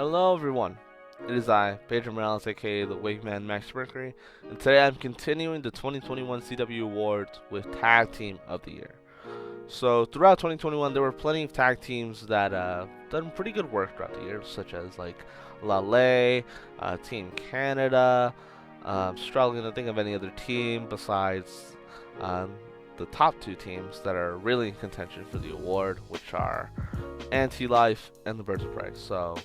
Hello everyone, it is I, Pedro Morales aka the Wigman Max Mercury, and today I'm continuing the 2021 CW Awards with Tag Team of the Year. So throughout 2021 there were plenty of tag teams that done pretty good work throughout the year, such as like Lale, Team Canada. Struggling to think of any other team besides um, the top two teams that are really in contention for the award, which are Anti-Life and the Birds of Prey. So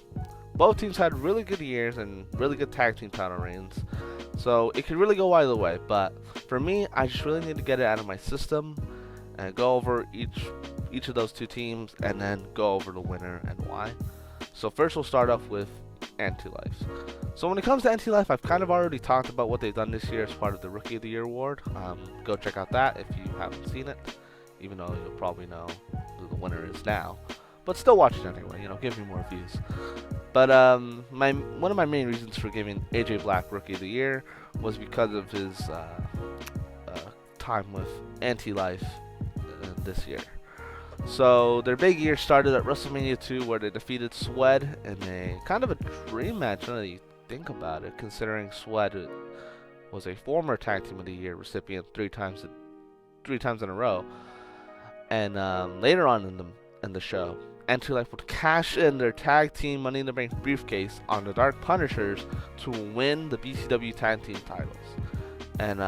both teams had really good years and really good tag team title reigns. So it could really go either way. But for me, I just really need to get it out of my system and go over each of those two teams and then go over the winner and why. So first we'll start off with Anti-Life. So when it comes to Anti-Life, I've kind of already talked about what they've done this year as part of the Rookie of the Year award. Go check out that if you haven't seen it, even though you'll probably know who the winner is now. But still watch it anyway, give me more views. But one of my main reasons for giving AJ Black Rookie of the Year was because of his time with Anti-Life this year. So their big year started at WrestleMania 2, where they defeated Swed in a kind of a dream match. Now that you think about it, considering Swed was a former Tag Team of the Year recipient three times in a row. And later on in the show, Anti-Life would cash in their tag team Money in the Bank briefcase on the Dark Punishers to win the BCW tag team titles. And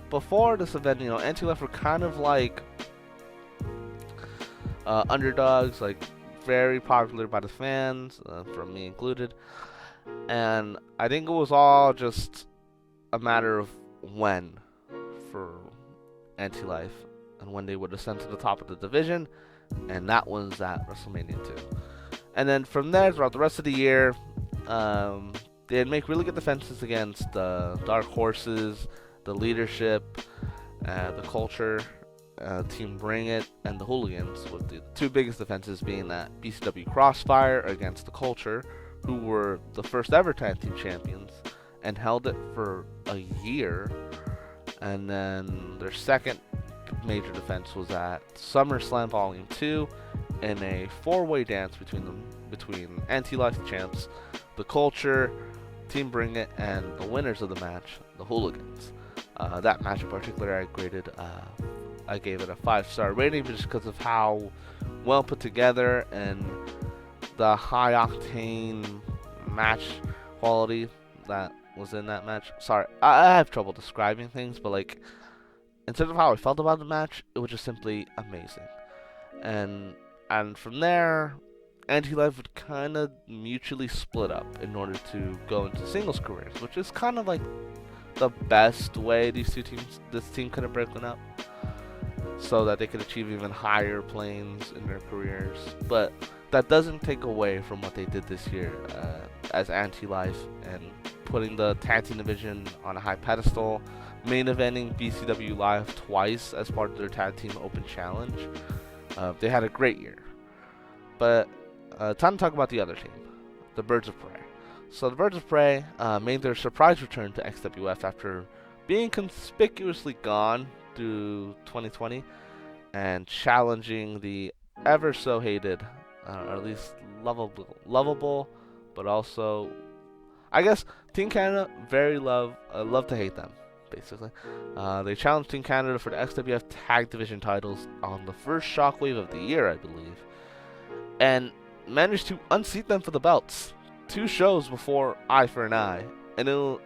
before this event, Anti-Life were kind of like underdogs, like very popular by the fans, from me included. And I think it was all just a matter of when for Anti-Life and when they would ascend to the top of the division. And that was at WrestleMania 2. And then from there, throughout the rest of the year, they'd make really good defenses against the Dark Horses, the Leadership, the Culture, Team Bring It, and the Hooligans, with the two biggest defenses being that BCW Crossfire against the Culture, who were the first ever tag team champions and held it for a year. And then their second major defense was at SummerSlam Volume 2 in a four-way dance between Anti-Life champs, the Culture, Team Bring It, and the winners of the match, the Hooligans. That match in particular, I gave it a 5-star rating just because of how well put together and the high octane match quality that was in that match. Sorry, I have trouble describing things, but like, in terms of how I felt about the match, it was just simply amazing. And from there, Anti-Life would kind of mutually split up in order to go into singles careers, which is kind of like the best way this team could have broken up, so that they could achieve even higher planes in their careers. But that doesn't take away from what they did this year as Anti-Life and putting the tag team division on a high pedestal, main eventing BCW Live twice as part of their tag team open challenge. They had a great year. But time to talk about the other team, the Birds of Prey. So the Birds of Prey made their surprise return to XWF after being conspicuously gone through 2020 and challenging the ever so hated, or at least lovable, but also, I guess, Team Canada love to hate them, basically. They challenged Team Canada for the XWF Tag Division titles on the first Shockwave of the year, I believe, and managed to unseat them for the belts 2 shows before Eye for an Eye, and it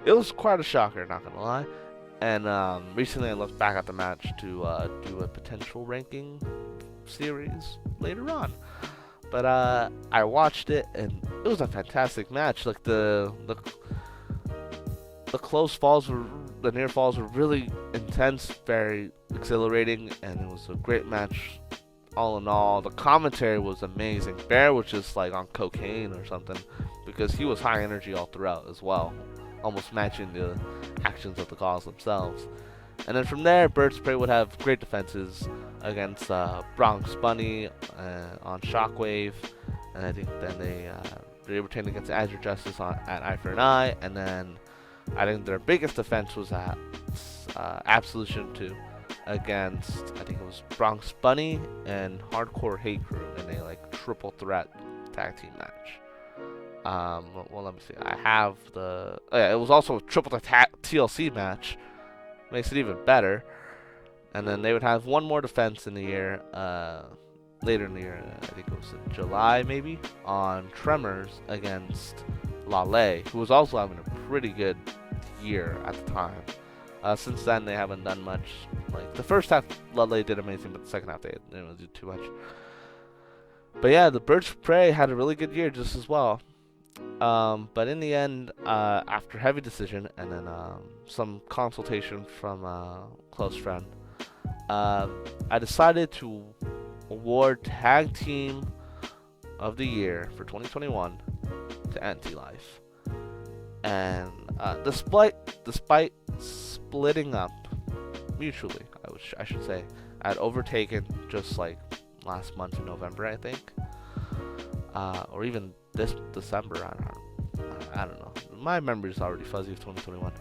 was quite a shocker, not gonna lie. And recently I looked back at the match to do a potential ranking series later on. But I watched it, and it was a fantastic match. Like the close falls the near falls were really intense, very exhilarating, and it was a great match all in all. The commentary was amazing. Bear was just like on cocaine or something, because he was high energy all throughout as well, almost matching the actions of the calls themselves. And then from there, Birds of Prey would have great defenses against Bronx Bunny on Shockwave, and I think then they retained against Azure Justice at Eye for an Eye, and then I think their biggest defense was at Absolution 2 against, I think it was Bronx Bunny and Hardcore Hate Crew in a like triple threat tag team match. Well, let me see. I have the. Oh, yeah, it was also a triple TLC match. Makes it even better. And then they would have one more defense in the year. Later in the year, I think it was in July maybe, on Tremors against Lale, who was also having a pretty good year at the time. Since then, they haven't done much. Like the first half, Lale did amazing, but the second half they didn't really do too much. But yeah, the Birds of Prey had a really good year just as well. But in the end, after heavy decision and then some consultation from a close friend, I decided to award Tag Team of the Year for 2021 to Anti-Life. And despite splitting up mutually, I should say, I had overtaken just like last month in November, I think, or even this December. I don't know. My memory is already fuzzy of 2021.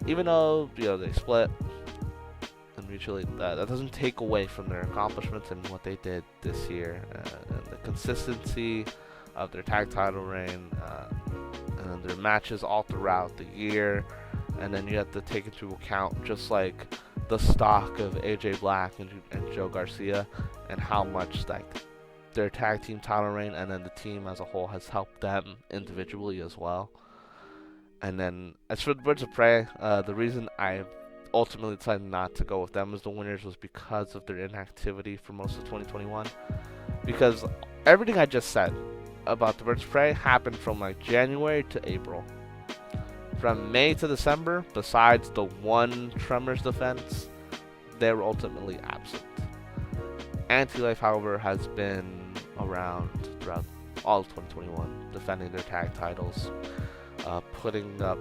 Even though they split and mutually, that doesn't take away from their accomplishments and what they did this year, and the consistency of their tag title reign, and their matches all throughout the year. And then you have to take into account just like the stock of AJ Black and Joe Garcia, and how much like their tag team title reign and then the team as a whole has helped them individually as well. And then as for the Birds of Prey, the reason I ultimately decided not to go with them as the winners was because of their inactivity for most of 2021. Because everything I just said about the Birds of Prey happened from like January to April. From May to December, besides the one Tremors defense, they were ultimately absent. Anti-Life, however, has been around throughout all of 2021, defending their tag titles, putting up.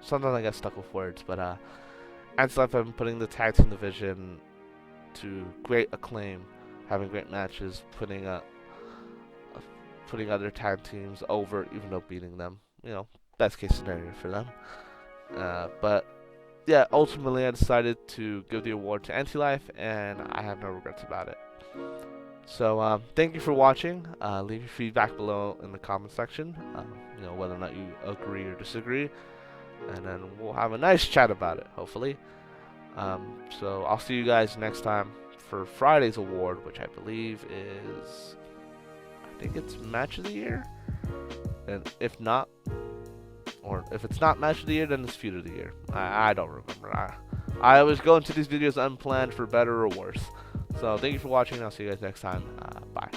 Sometimes I get stuck with words, but Anti-Life have been putting the tag team division to great acclaim, having great matches, putting other tag teams over, even though beating them. Best case scenario for them. But yeah, ultimately I decided to give the award to Anti-Life, and I have no regrets about it. So thank you for watching. Leave your feedback below in the comment section. Whether or not you agree or disagree, and then we'll have a nice chat about it, hopefully. So I'll see you guys next time for Friday's award, which I believe is, I think it's Match of the Year, and if not, or if it's not Match of the Year, then it's Feud of the Year. I don't remember. I always go into these videos unplanned, for better or worse. So thank you for watching. I'll see you guys next time. Bye.